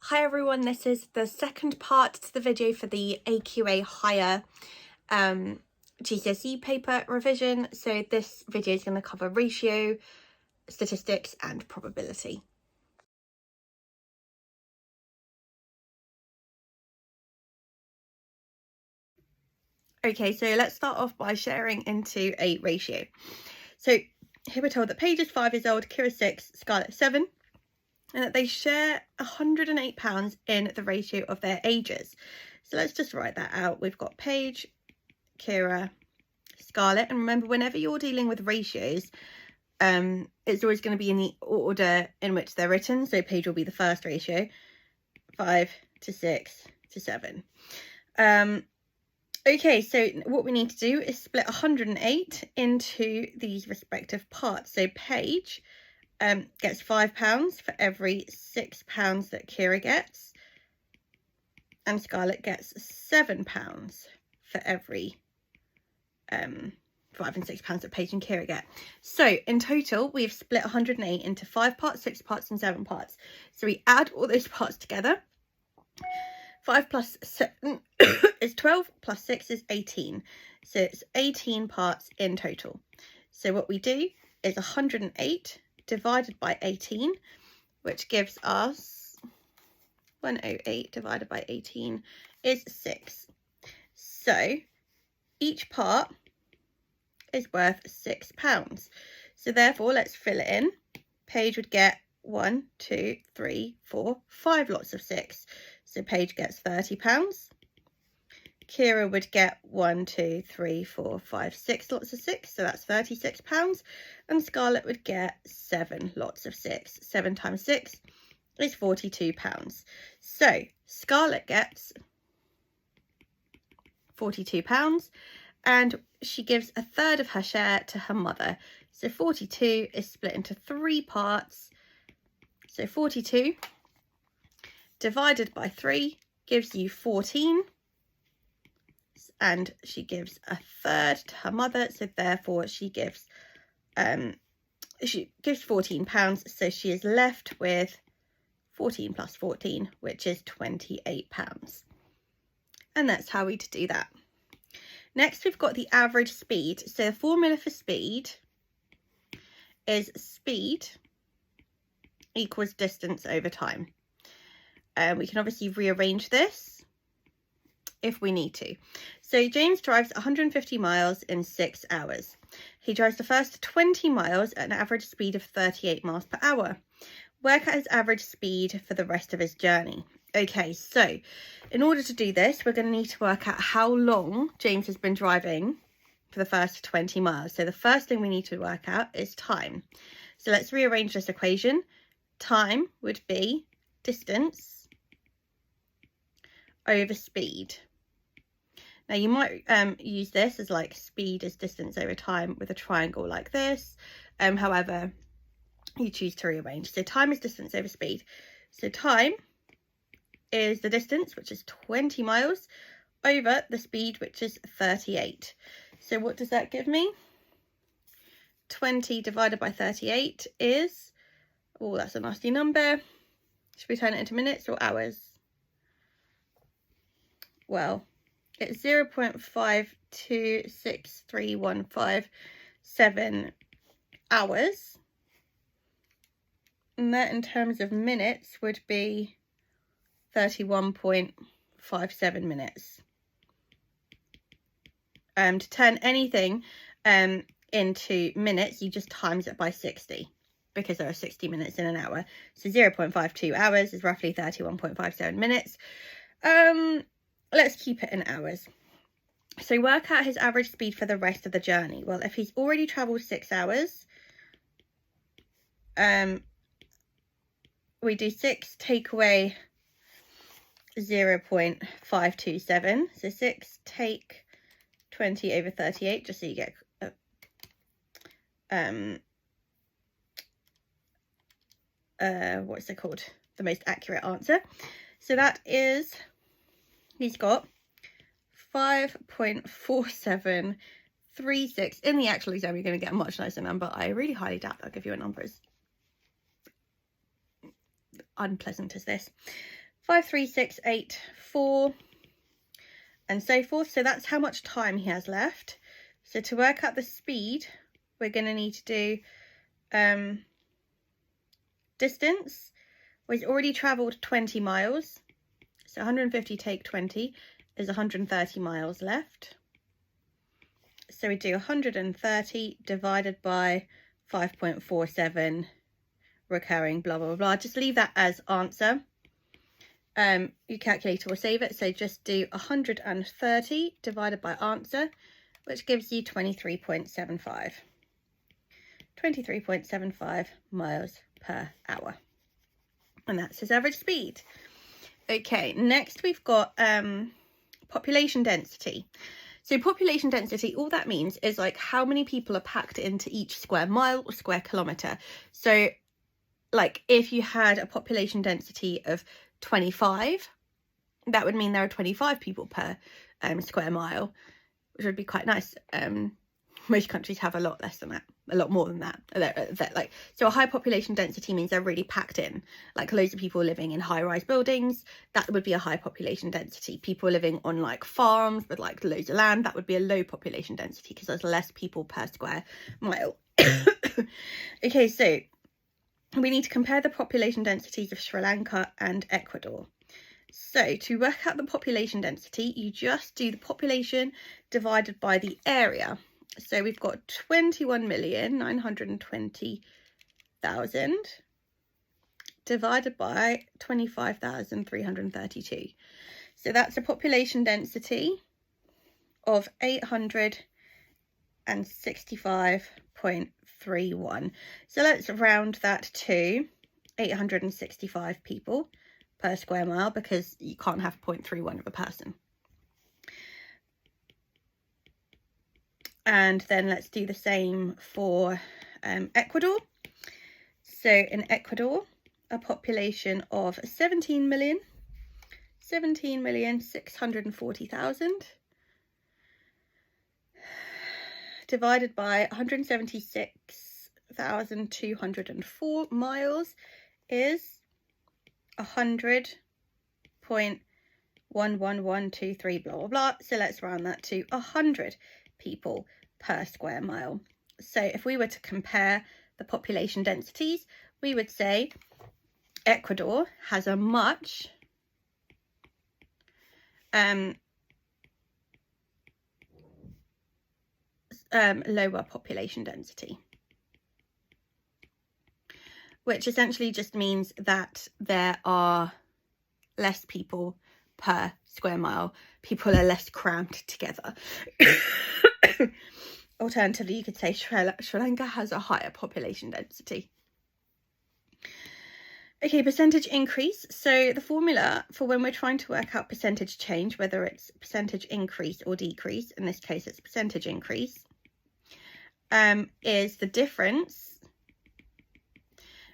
Hi everyone, this is the second part to the video for the AQA higher GCSE paper revision. So this video is going to cover ratio, statistics and probability. Okay, so let's start off by sharing into a ratio. So here we're told that Paige is 5 years old, Kira's 6, Scarlett 7, and that they share £108 in the ratio of their ages. So let's just write that out. We've got Paige, Kira, Scarlett, and remember, whenever you're dealing with ratios, it's always going to be in the order in which they're written. So Paige will be the first ratio, 5 to 6 to 7. Okay, so what we need to do is split 108 into these respective parts. So Paige gets £5 for every £6 that Kira gets, and Scarlett gets £7 for every £5 and £6 that Paige and Kira get. So in total, we've split 108 into 5 parts, 6 parts and 7 parts. So we add all those parts together. 5 plus 7 is 12, plus 6 is 18. So it's 18 parts in total. So what we do is 108 divided by 18, which gives us 108 divided by 18 is 6. So each part is worth £6. So therefore, let's fill it in. Paige would get 1, 2, 3, 4, 5 lots of 6. So Paige gets £30. Kira would get 1, 2, 3, 4, 5, 6 lots of 6. So that's £36. And Scarlett would get 7 lots of 6. 7 times 6 is £42. So Scarlett gets £42. And she gives a third of her share to her mother. So 42 is split into 3 parts. So 42 divided by 3 gives you 14. And she gives a third to her mother. So therefore she gives £14. So she is left with 14 plus 14, which is £28. And that's how we do that. Next, we've got the average speed. So the formula for speed is speed equals distance over time. We can obviously rearrange this if we need to. So James drives 150 miles in 6 hours. He drives the first 20 miles at an average speed of 38 miles per hour. Work out his average speed for the rest of his journey. Okay, so in order to do this, we're going to need to work out how long James has been driving for the first 20 miles. So the first thing we need to work out is time. So let's rearrange this equation. Time would be distance over speed. Now you might use this as like speed is distance over time with a triangle like this. However, you choose to rearrange. So time is distance over speed. So time is the distance, which is 20 miles, over the speed, which is 38. So what does that give me? 20 divided by 38 is, oh, that's a nasty number. Should we turn it into minutes or hours? Well, it's 0.526315 hours. And that in terms of minutes would be 31.57 minutes. To turn anything into minutes, you just times it by 60 because there are 60 minutes in an hour. So 0.52 hours is roughly 31.57 minutes. Let's keep it in hours. So work out his average speed for the rest of the journey. Well, if he's already travelled 6 hours, we do 6 take away 0.527. So 6 take 20 over 38, just so you get what's it called? The most accurate answer. So that is, he's got 5.4736. In the actual exam, you're going to get a much nicer number. I really highly doubt they'll give you a number as unpleasant as this. 53684 and so forth. So that's how much time he has left. So to work out the speed, we're going to need to do distance. Well, he's already travelled 20 miles. So 150 take 20 is 130 miles left. So we do 130 divided by 5.47 recurring blah blah blah. Just leave that as answer. Your calculator will save it, so just do 130 divided by answer, which gives you 23.75 miles per hour, and that's his average speed. Okay, next we've got population density. So population density, all that means is like how many people are packed into each square mile or square kilometre. So like if you had a population density of 25, that would mean there are 25 people per square mile, which would be quite nice. Most countries have a lot less than that, a lot more than that. Like, so a high population density means they're really packed in, like loads of people living in high-rise buildings. That would be a high population density. People living on like farms with like loads of land, that would be a low population density because there's less people per square mile. Okay, so we need to compare the population densities of Sri Lanka and Ecuador. So to work out the population density, you just do the population divided by the area. So we've got 21,920,000 divided by 25,332. So that's a population density of 865.31. So let's round that to 865 people per square mile, because you can't have 0.31 of a person. And then let's do the same for Ecuador. So in Ecuador, a population of 17,640,000 divided by 176,204 miles is 100.11123 blah blah blah. So let's round that to 100 people per square mile. So if we were to compare the population densities, we would say Ecuador has a much lower population density, which essentially just means that there are less people per square mile. People are less crammed together. Alternatively, you could say Sri Lanka has a higher population density. Okay, percentage increase. So the formula for when we're trying to work out percentage change, whether it's percentage increase or decrease, in this case it's percentage increase, is the difference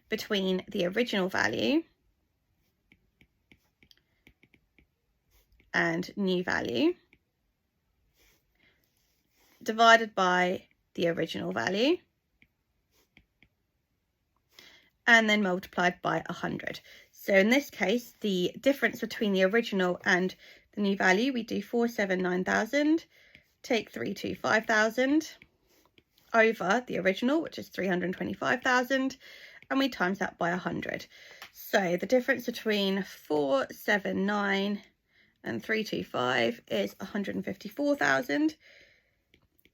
between the original value and new value divided by the original value and then multiplied by 100. So in this case, the difference between the original and the new value, we do 479,000, take 325,000 over the original, which is 325,000, and we times that by 100. So the difference between 479 and 325 is 154,000.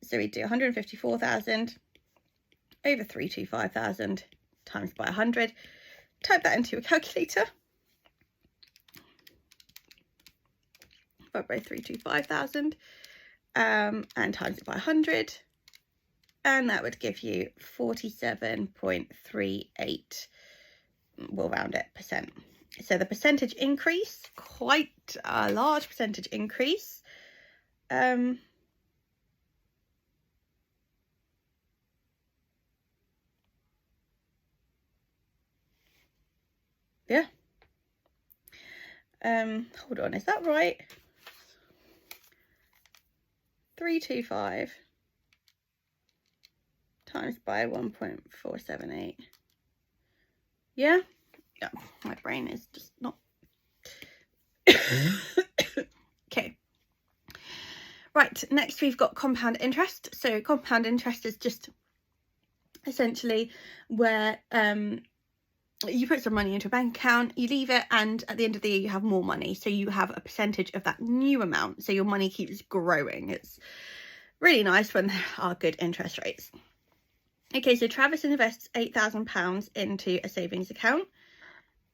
So we do 154,000 over 325,000 times by 100. Type that into a calculator. By 325,000 and times it by 100. And that would give you 47.38, we'll round it, percent. So the percentage increase, quite a large percentage increase. Yeah. Hold on, is that right? 325 times by 1.478. Yeah, my brain is just not Okay. Right, next we've got compound interest. So compound interest is just essentially where you put some money into a bank account, you leave it, and at the end of the year you have more money. So you have a percentage of that new amount. So your money keeps growing. It's really nice when there are good interest rates. Okay, so Travis invests £8,000 into a savings account,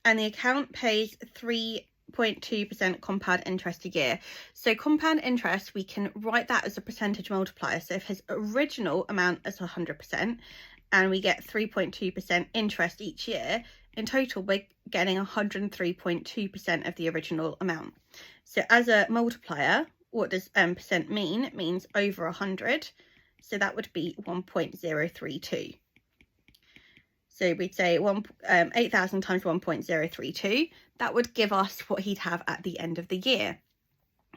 and the account pays 3.2% compound interest a year. So compound interest, we can write that as a percentage multiplier. So if his original amount is 100% and we get 3.2% interest each year, in total we're getting 103.2% of the original amount. So as a multiplier, what does percent mean? It means over 100. So that would be 1.032. So we'd say 8,000 times 1.032. That would give us what he'd have at the end of the year.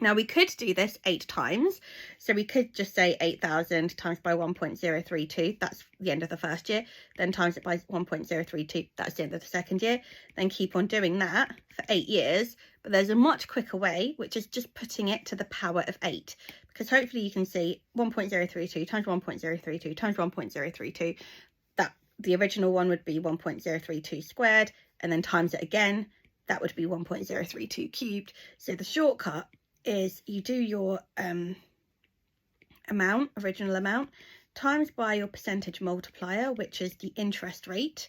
Now we could do this 8 times. So we could just say 8,000 times by 1.032. That's the end of the first year. Then times it by 1.032. That's the end of the second year. Then keep on doing that for 8 years. But there's a much quicker way, which is just putting it to the power of 8. Because hopefully you can see 1.032 times 1.032 times 1.032. That the original one would be 1.032 squared, and then times it again, that would be 1.032 cubed. So the shortcut is you do your original amount, times by your percentage multiplier, which is the interest rate,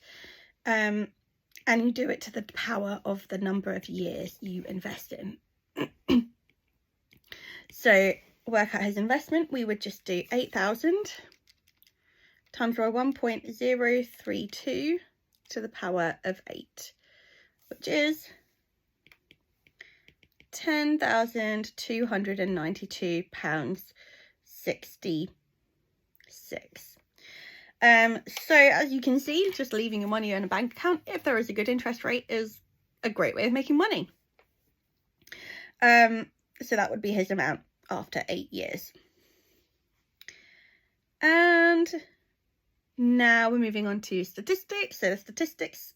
and you do it to the power of the number of years you invest in. So work out his investment, we would just do 8,000 times by 1.032 to the power of 8, which is £10,292.66. So as you can see, just leaving your money in a bank account, if there is a good interest rate, is a great way of making money. So that would be his amount after 8 years. And now we're moving on to statistics. So the statistics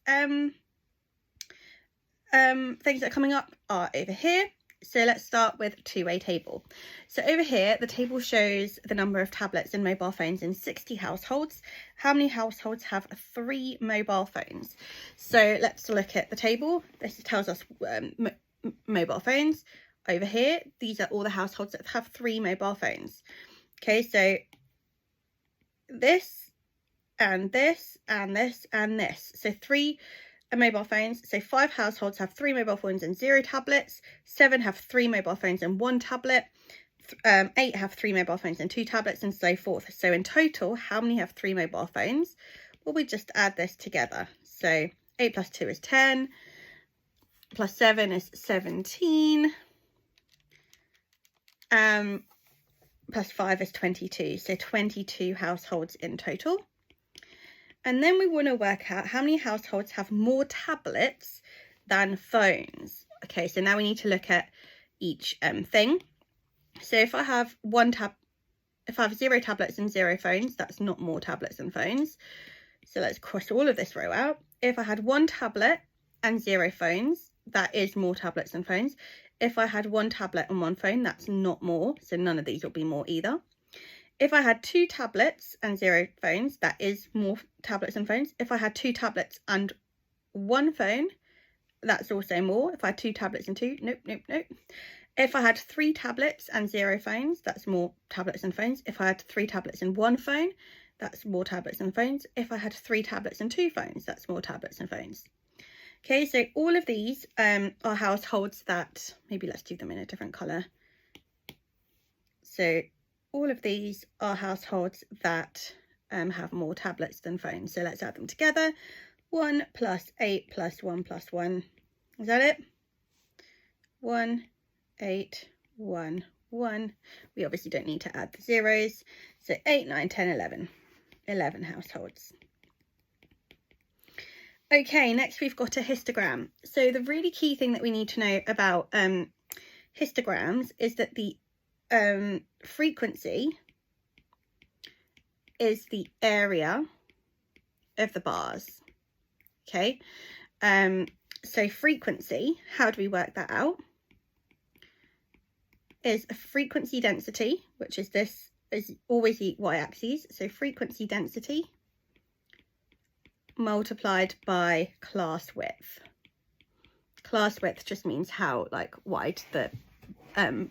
things that are coming up are over here. So let's start with two-way table. So over here, the table shows the number of tablets and mobile phones in 60 households. How many households have 3 mobile phones? So let's look at the table. This tells us mobile phones. Over here, these are all the households that have 3 mobile phones. Okay, so this and this and this and this. So 3 mobile phones. So 5 households have 3 mobile phones and 0 tablets. 7 have 3 mobile phones and 1 tablet. 8 have 3 mobile phones and 2 tablets, and so forth. So in total, how many have 3 mobile phones? Well, we just add this together. So 8 plus 2 is 10. Plus 7 is 17. Plus 5 is 22. So 22 households in total. And then we want to work out how many households have more tablets than phones. Okay, so now we need to look at each thing. So if I have 0 tablets and 0 phones, that's not more tablets than phones. So let's cross all of this row out. If I had 1 tablet and 0 phones, that is more tablets than phones. If I had 1 tablet and 1 phone, that's not more. So none of these will be more either. If I had 2 tablets and 0 phones, that is more tablets and phones. If I had 2 tablets and 1 phone, that's also more. If I had 2 tablets and 2, nope. If I had 3 tablets and 0 phones, that's more tablets and phones. If I had 3 tablets and 1 phone, that's more tablets and phones. If I had 3 tablets and 2 phones, that's more tablets and phones. Okay, so all of these are households that, maybe let's do them in a different colour. So all of these are households that have more tablets than phones. So let's add them together. 1 plus 8 plus 1 plus 1. Is that it? 1, 8, 1, 1. We obviously don't need to add the zeros. So 8, 9, 10, 11. 11 households. Okay, next we've got a histogram. So the really key thing that we need to know about histograms is that the frequency is the area of the bars. Okay, so frequency, how do we work that out? is a frequency density, which is this, is always the y-axis. So frequency density multiplied by class width. Class width just means how like wide the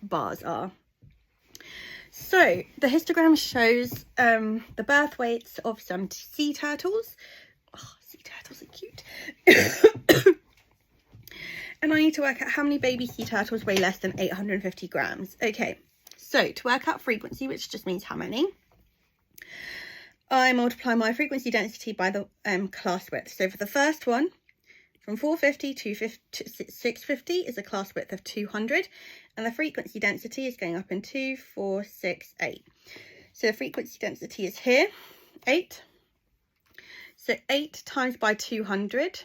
bars are. So the histogram shows the birth weights of some sea turtles. Oh, sea turtles are cute. And I need to work out how many baby sea turtles weigh less than 850 grams. Okay, so to work out frequency, which just means how many, I multiply my frequency density by the class width. So for the first one, from 450 to 650 is a class width of 200, and the frequency density is going up in 2, 4, 6, 8. So the frequency density is here, 8. So 8 times by 200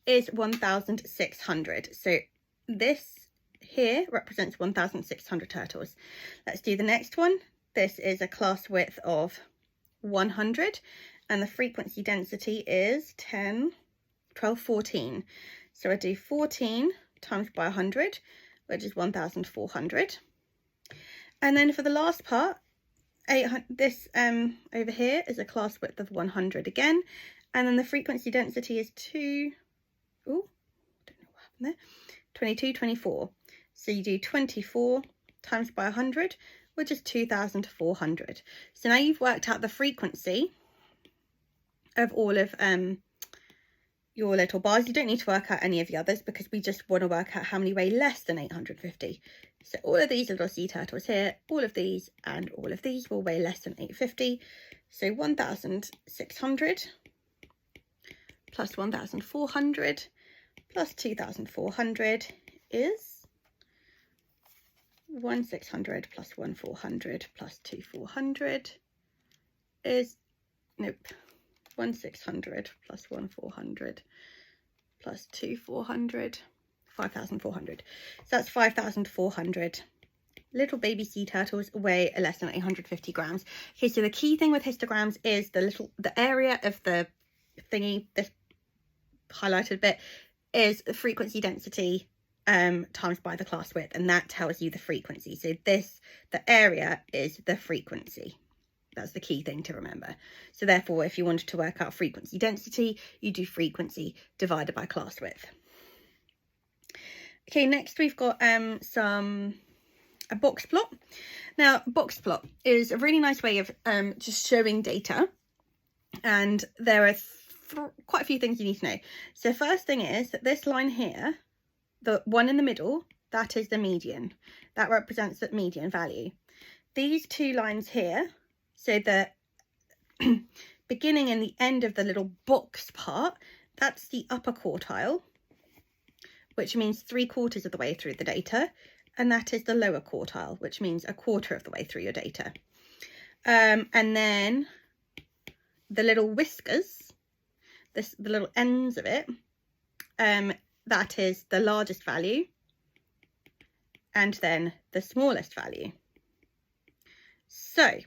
is 1,600. So this here represents 1,600 turtles. Let's do the next one. This is a class width of 100, and the frequency density is 10, 12, 14. So I do 14 times by 100, which is 1,400. And then for the last part, 800, this over here is a class width of 100 again, and then the frequency density is 2, oh, don't know what happened there, 22, 24. So you do 24 times by 100, which is 2,400. So now you've worked out the frequency of all of your little bars. You don't need to work out any of the others because we just want to work out how many weigh less than 850. So all of these little sea turtles here, all of these and all of these will weigh less than 850. So 1,600 plus 1,400 plus 2,400 is 1,600 plus 1,400 plus 2,400 is, nope, 1,600 plus 1,400 plus 2,400, 5,400. So that's 5,400 little baby sea turtles weigh less than 850 grams. Okay, so the key thing with histograms is the area of the thingy, this highlighted bit, is the frequency density times by the class width, and that tells you the frequency. So this, the area is the frequency. That's the key thing to remember. So therefore, if you wanted to work out frequency density, you do frequency divided by class width. Okay, next we've got a box plot. Now, box plot is a really nice way of just showing data, and there are quite a few things you need to know. So first thing is that this line here, the one in the middle, that is the median. That represents the median value. These two lines here, so the beginning and the end of the little box part, that's the upper quartile, which means 3/4 of the way through the data. And that is the lower quartile, which means 1/4 of the way through your data. And then the little whiskers, the little ends of it, that is the largest value, and then the smallest value. So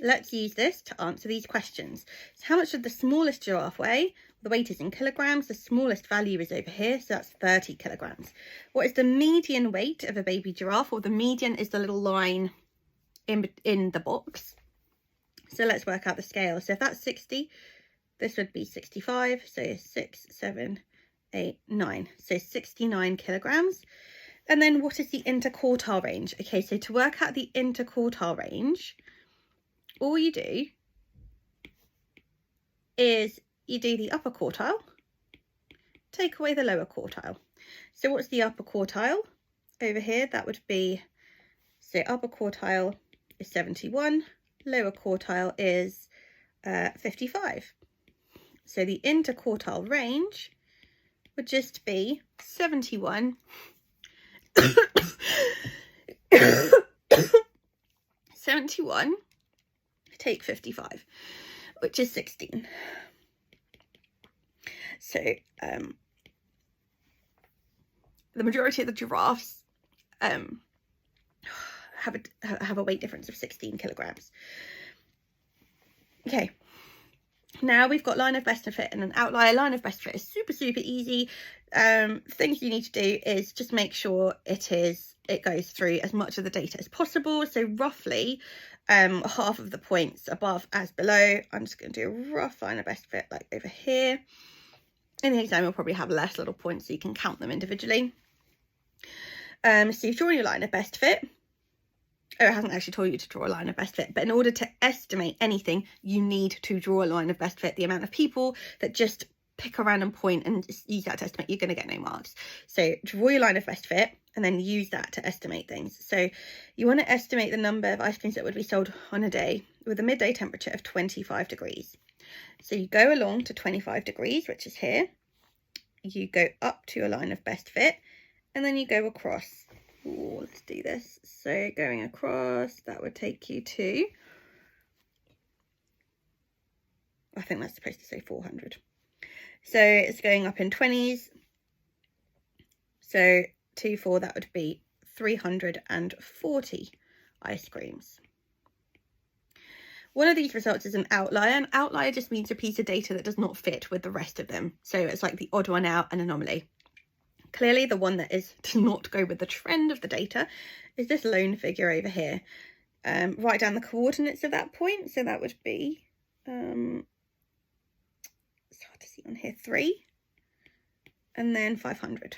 let's use this to answer these questions. So how much did the smallest giraffe weigh? The weight is in kilograms. The smallest value is over here, so that's 30 kilograms. What is the median weight of a baby giraffe? Well, the median is the little line in the box. So let's work out the scale. So if that's 60, this would be 65. So 6, 7, 8, 9. So 69 kilograms. And then what is the interquartile range? Okay, so to work out the interquartile range, all you do is you do the upper quartile, take away the lower quartile. So what's the upper quartile? Over here, that would be, so upper quartile is 71, lower quartile is 55. So the interquartile range would just be 71 71 take 55, which is 16. So the majority of the giraffes have a weight difference of 16 kilograms. Okay, Now we've got line of best fit and an outlier. Line of best fit is super easy. Things you need to do is just make sure it goes through as much of the data as possible. So roughly half of the points above as below. I'm just going to do a rough line of best fit like over here. In the exam, you'll probably have less little points so you can count them individually. So you've drawn your line of best fit. Oh, it hasn't actually told you to draw a line of best fit, but in order to estimate anything, you need to draw a line of best fit. The amount of people that just pick a random point and just use that to estimate, you're going to get no marks. So draw your line of best fit and then use that to estimate things. So you want to estimate the number of ice creams that would be sold on a day with a midday temperature of 25 degrees. So you go along to 25 degrees, which is here. You go up to your line of best fit and then you go across. Ooh, let's do this. So going across, that would take you to, I think that's supposed to say 400. So it's going up in 20s. So 2, 4, that would be 340 ice creams. One of these results is an outlier. An outlier just means a piece of data that does not fit with the rest of them. So it's like the odd one out, an anomaly. Clearly, the one that does not go with the trend of the data is this lone figure over here. Write down the coordinates of that point. So that would be, it's hard to see on here, 3 and then 500.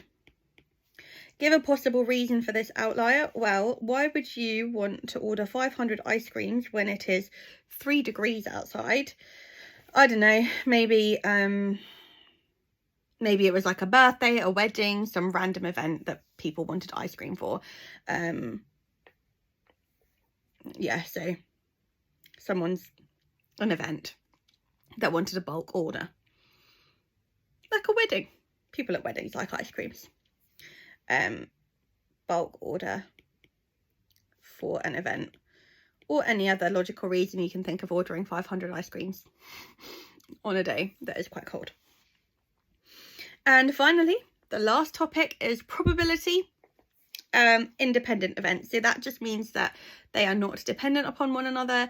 Give a possible reason for this outlier. Well, why would you want to order 500 ice creams when it is 3 degrees outside? I don't know, maybe it was like a birthday, a wedding, some random event that people wanted ice cream for. Yeah, so an event that wanted a bulk order. Like a wedding. People at weddings like ice creams. Bulk order for an event. Or any other logical reason you can think of ordering 500 ice creams on a day that is quite cold. And finally, the last topic is probability independent events. So that just means that they are not dependent upon one another.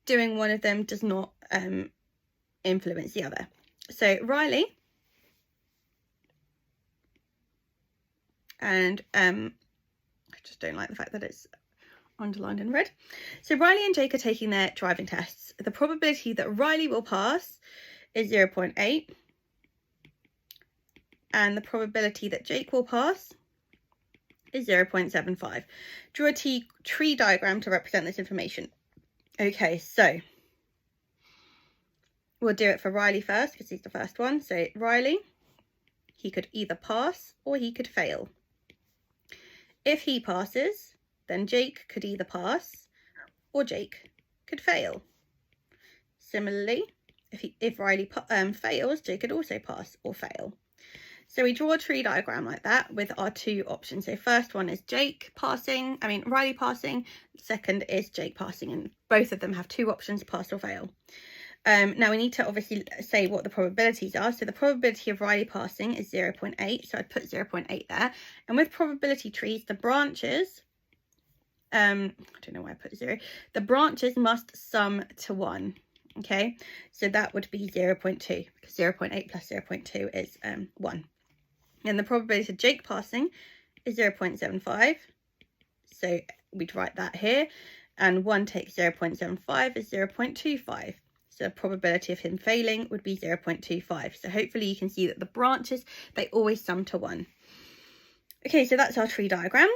Doing one of them does not influence the other. So Riley, and I just don't like the fact that it's underlined in red. So Riley and Jake are taking their driving tests. The probability that Riley will pass is 0.8. And the probability that Jake will pass is 0.75. Draw a tree diagram to represent this information. Okay, so we'll do it for Riley first because he's the first one. So Riley, he could either pass or he could fail. If he passes, then Jake could either pass or Jake could fail. Similarly, if Riley fails, Jake could also pass or fail. So we draw a tree diagram like that with our 2 options. So first one is Riley passing. Second is Jake passing, and both of them have 2 options, pass or fail. Now we need to obviously say what the probabilities are. So the probability of Riley passing is 0.8. So I'd put 0.8 there. And with probability trees, the branches, I don't know why I put 0. The branches must sum to 1. Okay, so that would be 0.2 because 0.8 plus 0.2 is 1. And the probability of Jake passing is 0.75. So we'd write that here. And 1 takes 0.75 is 0.25. So the probability of him failing would be 0.25. So hopefully you can see that the branches, they always sum to 1. Okay, so that's our tree diagram.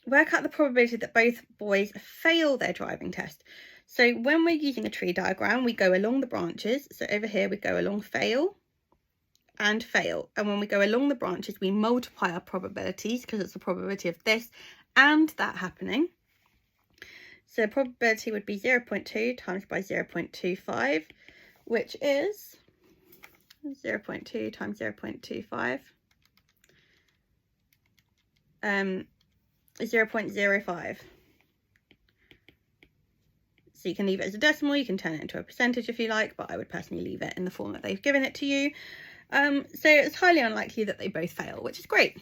Work out the probability that both boys fail their driving test. So when we're using a tree diagram, we go along the branches. So over here, we go along fail and fail. And when we go along the branches, we multiply our probabilities because it's the probability of this and that happening. So probability would be 0.2 times by 0.25, which is 0.2 times 0.25, 0.05. So you can leave it as a decimal, you can turn it into a percentage if you like, but I would personally leave it in the form that they've given it to you. So it's highly unlikely that they both fail, which is great.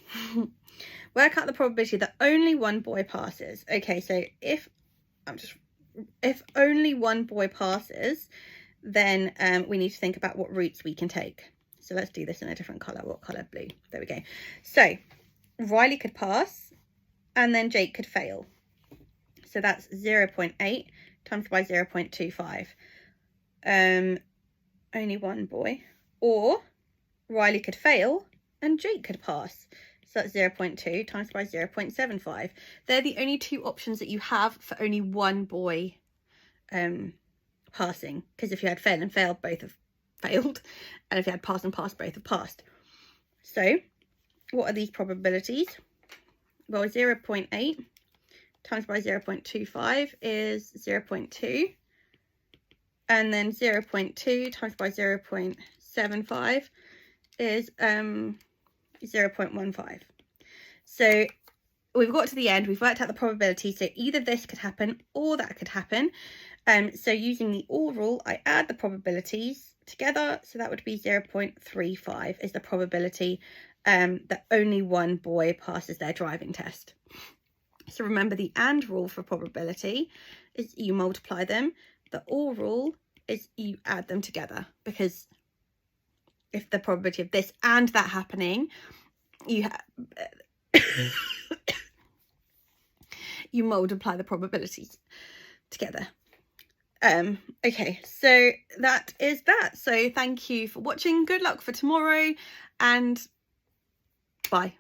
Work out the probability that only one boy passes. Okay, so if only one boy passes, then we need to think about what routes we can take. So let's do this in a different colour. What colour? Blue. There we go. So Riley could pass and then Jake could fail. So that's 0.8 times by 0.25. Only one boy. Or Riley could fail and Jake could pass. So that's 0.2 times by 0.75. They're the only two options that you have for only one boy passing. Because if you had fail and failed, both have failed. And if you had pass and pass, both have passed. So what are these probabilities? Well, 0.8 times by 0.25 is 0.2. And then 0.2 times by 0.75 is 0.15. So we've got to the end, we've worked out the probability, so either this could happen or that could happen. So using the OR rule, I add the probabilities together, so that would be 0.35 is the probability that only one boy passes their driving test. So remember, the AND rule for probability is you multiply them. The OR rule is you add them together, because if the probability of this and that happening, you you multiply the probabilities together. Okay, so that is that. So thank you for watching. Good luck for tomorrow, and bye.